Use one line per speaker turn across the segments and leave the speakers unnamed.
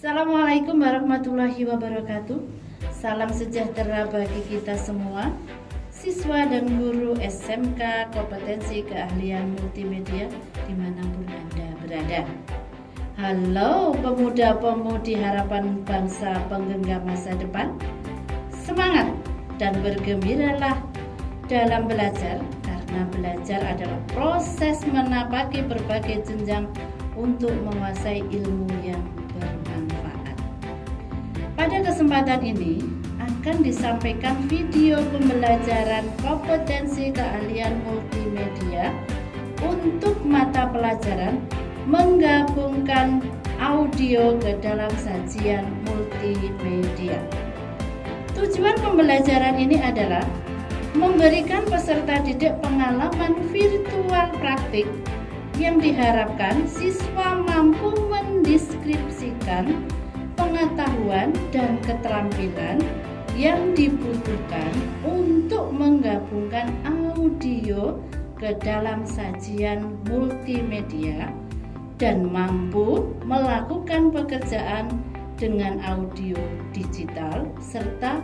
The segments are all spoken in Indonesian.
Assalamualaikum warahmatullahi wabarakatuh. Salam sejahtera bagi kita semua, siswa dan guru SMK Kompetensi Keahlian Multimedia dimanapun Anda berada. Halo pemuda-pemudi harapan bangsa penggenggam masa depan. Semangat dan bergembiralah dalam belajar, karena belajar adalah proses menapaki berbagai jenjang untuk menguasai ilmu yang bermanfaat. Pada kesempatan ini akan disampaikan video pembelajaran kompetensi keahlian multimedia untuk mata pelajaran menggabungkan audio ke dalam sajian multimedia. Tujuan pembelajaran ini adalah memberikan peserta didik pengalaman virtual praktik yang diharapkan siswa mampu mendeskripsikan pengetahuan dan keterampilan yang dibutuhkan untuk menggabungkan audio ke dalam sajian multimedia dan mampu melakukan pekerjaan dengan audio digital serta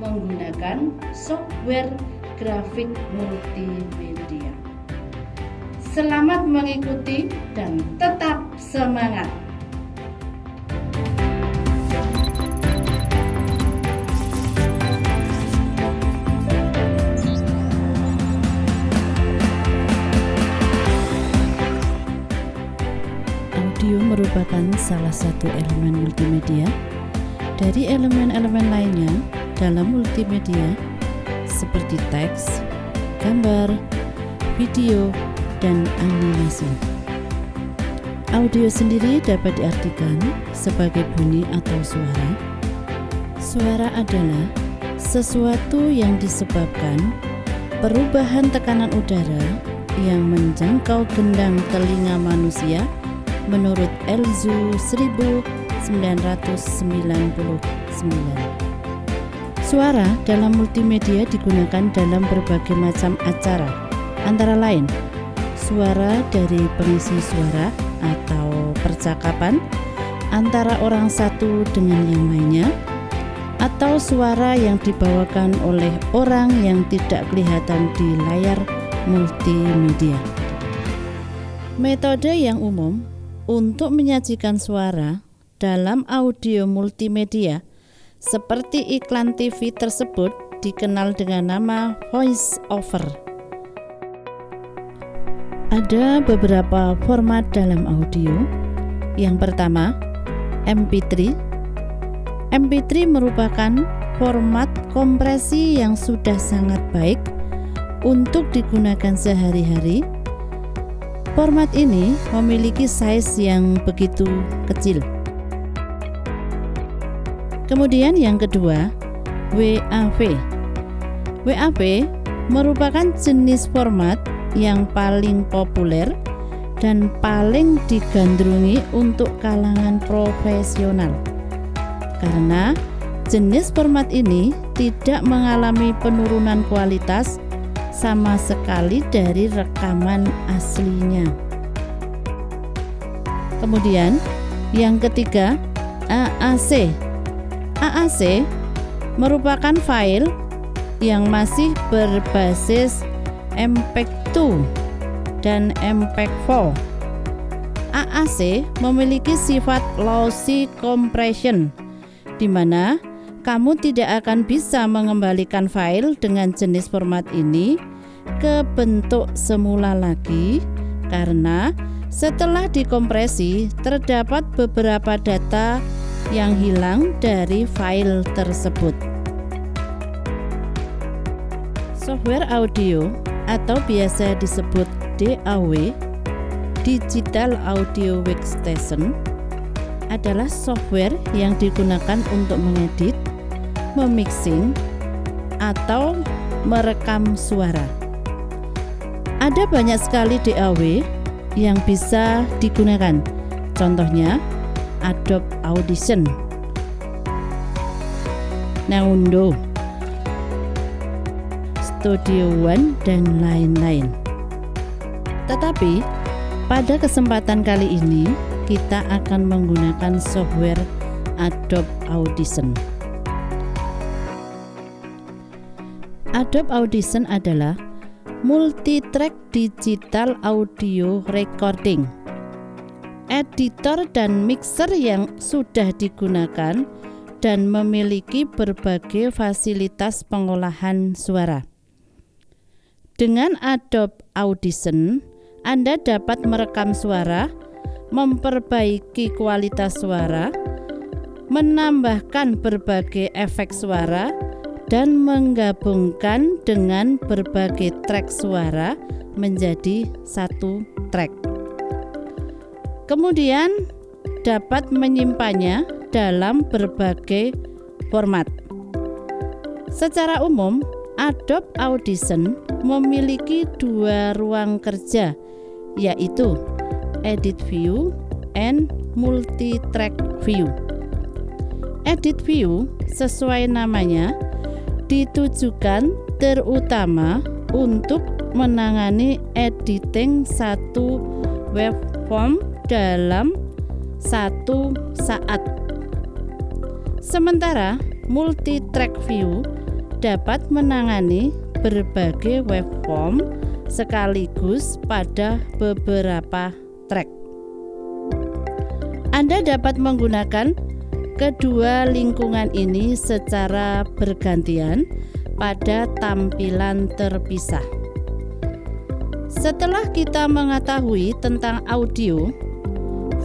menggunakan software grafik multimedia. Selamat mengikuti dan tetap semangat.
Audio merupakan salah satu elemen multimedia dari elemen-elemen lainnya dalam multimedia seperti teks, gambar, video, dan animasi. Audio sendiri dapat diartikan sebagai bunyi atau suara. Suara adalah sesuatu yang disebabkan perubahan tekanan udara yang menjangkau gendang telinga manusia menurut Elzu 1999. Suara dalam multimedia digunakan dalam berbagai macam acara, antara lain suara dari pengisi suara atau percakapan antara orang satu dengan yang lainnya, atau suara yang dibawakan oleh orang yang tidak kelihatan di layar multimedia. Metode yang umum untuk menyajikan suara dalam audio multimedia seperti iklan TV tersebut dikenal dengan nama voice over. Ada beberapa format dalam audio. Yang pertama, MP3. MP3 merupakan format kompresi yang sudah sangat baik untuk digunakan sehari-hari. Format ini memiliki size yang begitu kecil. Kemudian yang kedua, WAV. WAV merupakan jenis format yang paling populer dan paling digandrungi untuk kalangan profesional, karena jenis format ini tidak mengalami penurunan kualitas sama sekali dari rekaman aslinya. Kemudian yang ketiga, AAC. AAC merupakan file yang masih berbasis MPEG-2 dan MPEG-4. AAC memiliki sifat lossy compression, di mana kamu tidak akan bisa mengembalikan file dengan jenis format ini ke bentuk semula lagi, karena setelah dikompresi terdapat beberapa data yang hilang dari file tersebut. Software audio atau biasa disebut DAW, Digital Audio Workstation, adalah software yang digunakan untuk mengedit, memixing, atau merekam suara. Ada banyak sekali DAW yang bisa digunakan. Contohnya Adobe Audition, Naundo, Studio One, dan lain-lain. Tetapi pada kesempatan kali ini kita akan menggunakan software Adobe Audition. Adobe Audition adalah multi-track digital audio recording, editor dan mixer yang sudah digunakan dan memiliki berbagai fasilitas pengolahan suara. Dengan Adobe Audition, Anda dapat merekam suara, memperbaiki kualitas suara, menambahkan berbagai efek suara, dan menggabungkan dengan berbagai track suara menjadi satu track. Kemudian dapat menyimpannya dalam berbagai format. Secara umum, Adobe Audition memiliki dua ruang kerja, yaitu Edit View and Multi-Track View. Edit View sesuai namanya ditujukan terutama untuk menangani editing satu waveform dalam satu saat. Sementara multi-track view dapat menangani berbagai waveform sekaligus pada beberapa track. Anda dapat menggunakan kedua lingkungan ini secara bergantian pada tampilan terpisah. Setelah kita mengetahui tentang audio,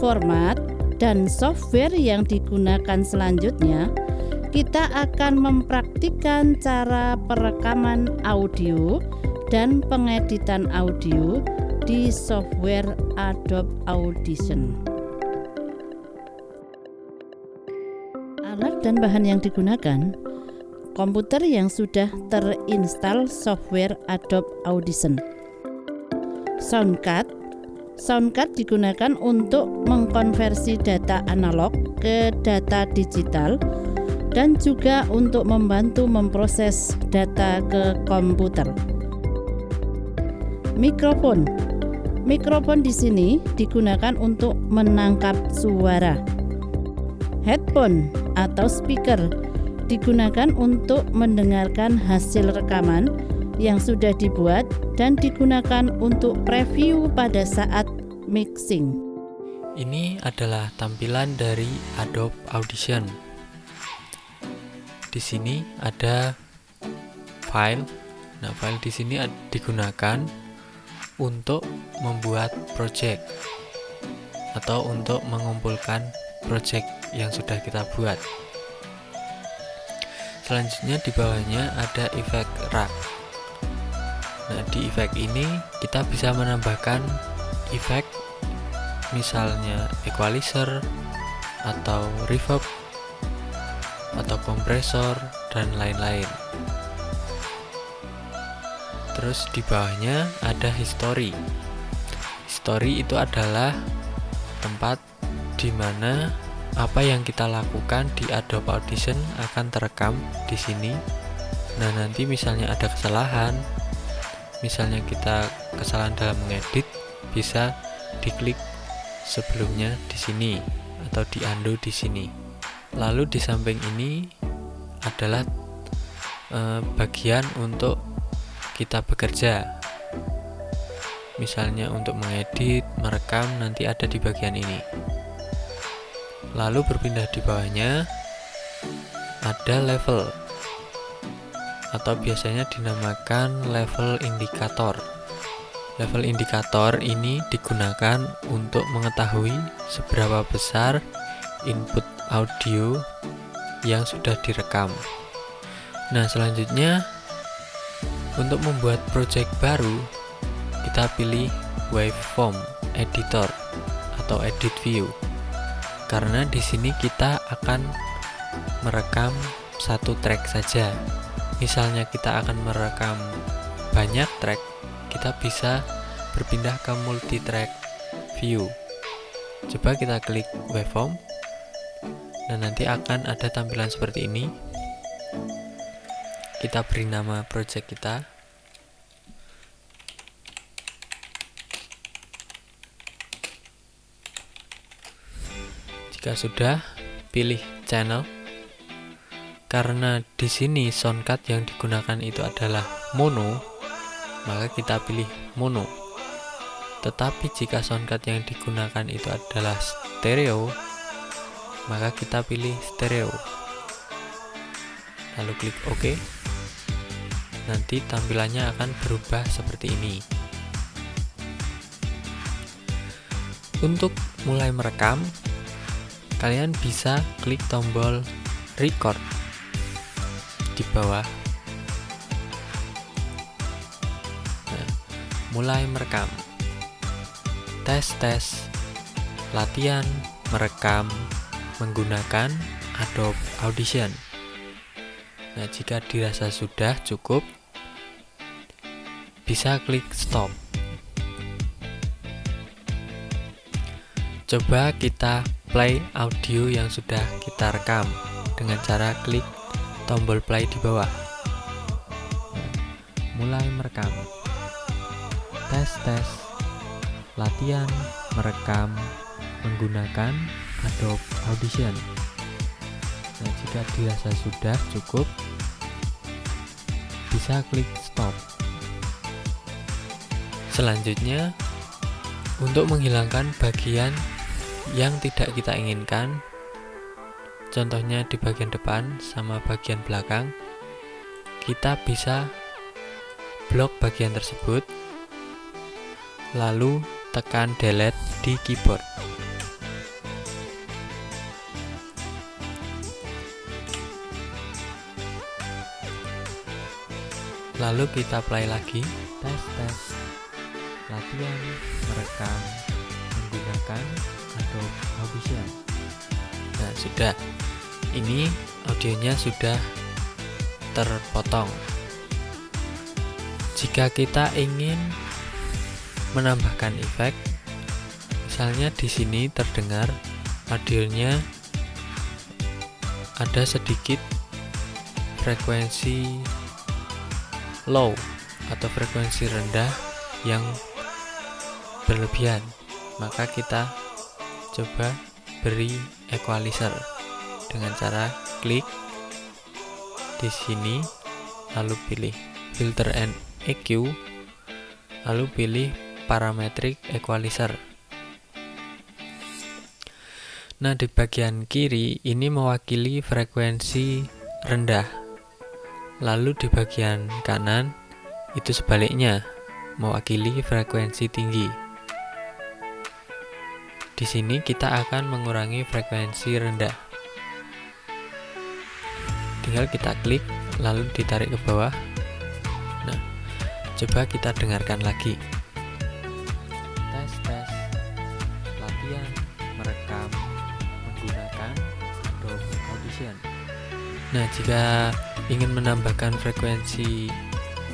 format, dan software yang digunakan selanjutnya, kita akan mempraktikkan cara perekaman audio dan pengeditan audio di software Adobe Audition. Alat dan bahan yang digunakan: komputer yang sudah terinstall software Adobe Audition. Soundcard digunakan untuk mengkonversi data analog ke data digital dan juga untuk membantu memproses data ke komputer. Mikrofon di sini digunakan untuk menangkap suara. Headphone atau speaker digunakan untuk mendengarkan hasil rekaman yang sudah dibuat dan digunakan untuk preview pada saat mixing.
Ini adalah tampilan dari Adobe Audition. Di sini ada file. Nah, file di sini digunakan untuk membuat project atau untuk mengumpulkan project yang sudah kita buat. Selanjutnya di bawahnya ada efek rack. Nah, di efek ini kita bisa menambahkan efek, misalnya equalizer atau reverb atau kompresor dan lain-lain. Terus di bawahnya ada history. History itu adalah tempat di mana apa yang kita lakukan di Adobe Audition akan terekam di sini. Nah, nanti misalnya ada kesalahan, misalnya kita kesalahan dalam mengedit, bisa diklik sebelumnya di sini atau di undo di sini. Lalu di samping ini adalah bagian untuk kita bekerja. Misalnya untuk mengedit, merekam, nanti ada di bagian ini. Lalu berpindah di bawahnya ada level, atau biasanya dinamakan level indikator. Level indikator ini digunakan untuk mengetahui seberapa besar input audio yang sudah direkam. Nah, selanjutnya untuk membuat project baru, kita pilih waveform editor atau edit view. Karena di sini kita akan merekam satu track saja. Misalnya kita akan merekam banyak track, kita bisa berpindah ke multi track view. Coba kita klik waveform, dan nanti akan ada tampilan seperti ini. Kita beri nama project kita. Jika sudah, pilih channel. Karena di sini soundcard yang digunakan itu adalah mono, maka kita pilih mono. Tetapi jika soundcard yang digunakan itu adalah stereo, maka kita pilih stereo. Lalu klik OK. Nanti tampilannya akan berubah seperti ini. Untuk mulai merekam, kalian bisa klik tombol record di bawah. Nah, mulai merekam. Tes latihan merekam menggunakan Adobe Audition. Nah, jika dirasa sudah cukup, bisa klik stop. Coba kita play audio yang sudah kita rekam dengan cara klik tombol play di bawah. Mulai merekam. Tes latihan merekam menggunakan Adobe Audition. Nah, jika dirasa sudah cukup, bisa klik stop. Selanjutnya, untuk menghilangkan bagian yang tidak kita inginkan, contohnya di bagian depan sama bagian belakang, kita bisa blok bagian tersebut, lalu tekan delete di keyboard. Lalu kita play lagi. Tes latihan merekam menggunakan Adobe Audition. Nah, sudah. Ini audionya sudah terpotong. Jika kita ingin menambahkan efek, misalnya di sini terdengar audionya ada sedikit frekuensi low atau frekuensi rendah yang berlebihan, maka kita coba beri equalizer dengan cara klik di sini, lalu pilih filter and EQ, lalu pilih parametric equalizer. Nah, di bagian kiri ini mewakili frekuensi rendah, lalu di bagian kanan itu sebaliknya, mewakili frekuensi tinggi. Di sini kita akan mengurangi frekuensi rendah. Tinggal kita klik lalu ditarik ke bawah. Nah, coba kita dengarkan lagi. Tes latihan merekam menggunakan Adobe Audition. Nah, jika ingin menambahkan frekuensi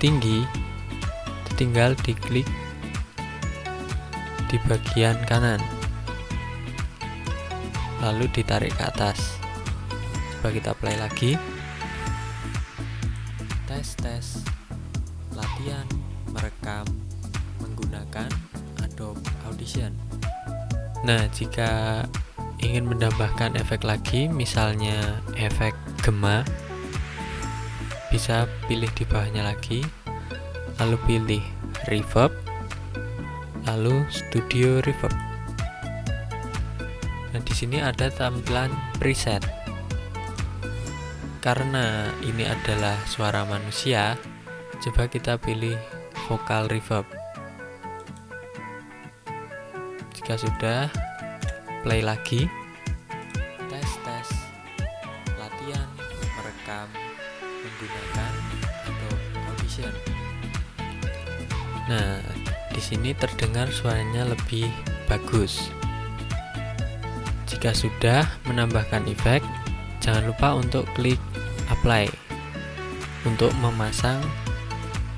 tinggi, tinggal diklik di bagian kanan, lalu ditarik ke atas. Coba kita play lagi. Tes latihan merekam menggunakan Adobe Audition. Nah, jika ingin menambahkan efek lagi, misalnya efek gema, bisa pilih di bawahnya lagi, lalu pilih reverb, lalu studio reverb. Nah, di sini ada tampilan preset. Karena ini adalah suara manusia, coba kita pilih vocal reverb. Jika sudah, play lagi. Tes latihan merekam menggunakan Adobe Audition. Nah, di sini terdengar suaranya lebih bagus. Jika sudah menambahkan efek, jangan lupa untuk klik apply untuk memasang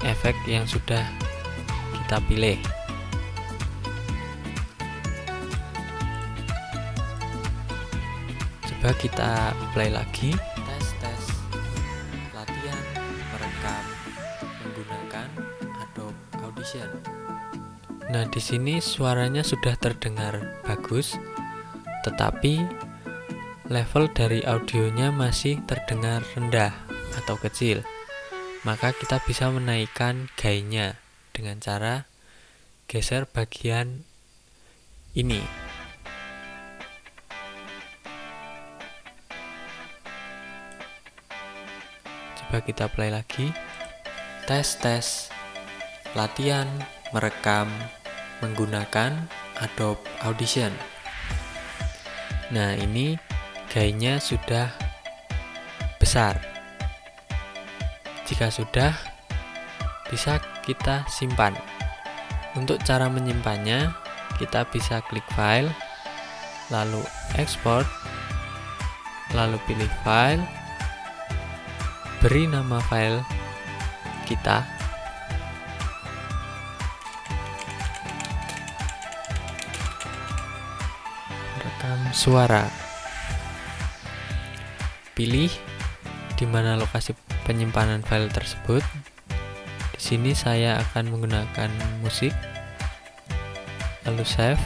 efek yang sudah kita pilih. Coba kita play lagi. Tes latihan merekam menggunakan Adobe Audition. Nah, di sini suaranya sudah terdengar bagus, tetapi level dari audionya masih terdengar rendah atau kecil, maka kita bisa menaikkan gainnya dengan cara geser bagian ini. Coba kita play lagi. Tes latihan merekam menggunakan Adobe Audition. Nah, ini gainnya sudah besar. Jika sudah, bisa kita simpan. Untuk cara menyimpannya, kita bisa klik file, lalu export, lalu pilih file, beri nama file kita, rekam suara. Pilih di mana lokasi penyimpanan file tersebut. Di sini saya akan menggunakan musik. Lalu save.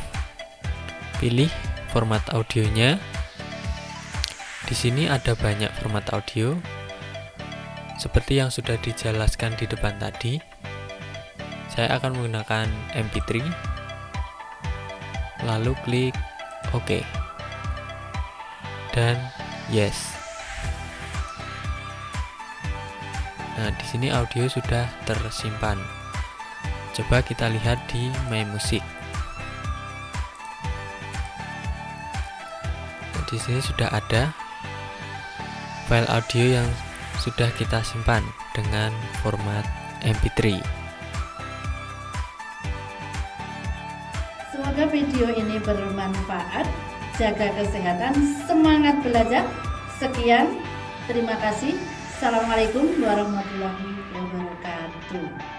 Pilih format audionya. Di sini ada banyak format audio seperti yang sudah dijelaskan di depan tadi. Saya akan menggunakan MP3. Lalu klik OK. Dan yes. Nah, di sini audio sudah tersimpan. Coba kita lihat di My Music. Nah, di sini sudah ada file audio yang sudah kita simpan dengan format MP3.
Semoga video ini bermanfaat. Jaga kesehatan, semangat belajar. Sekian, terima kasih. Assalamualaikum warahmatullahi wabarakatuh.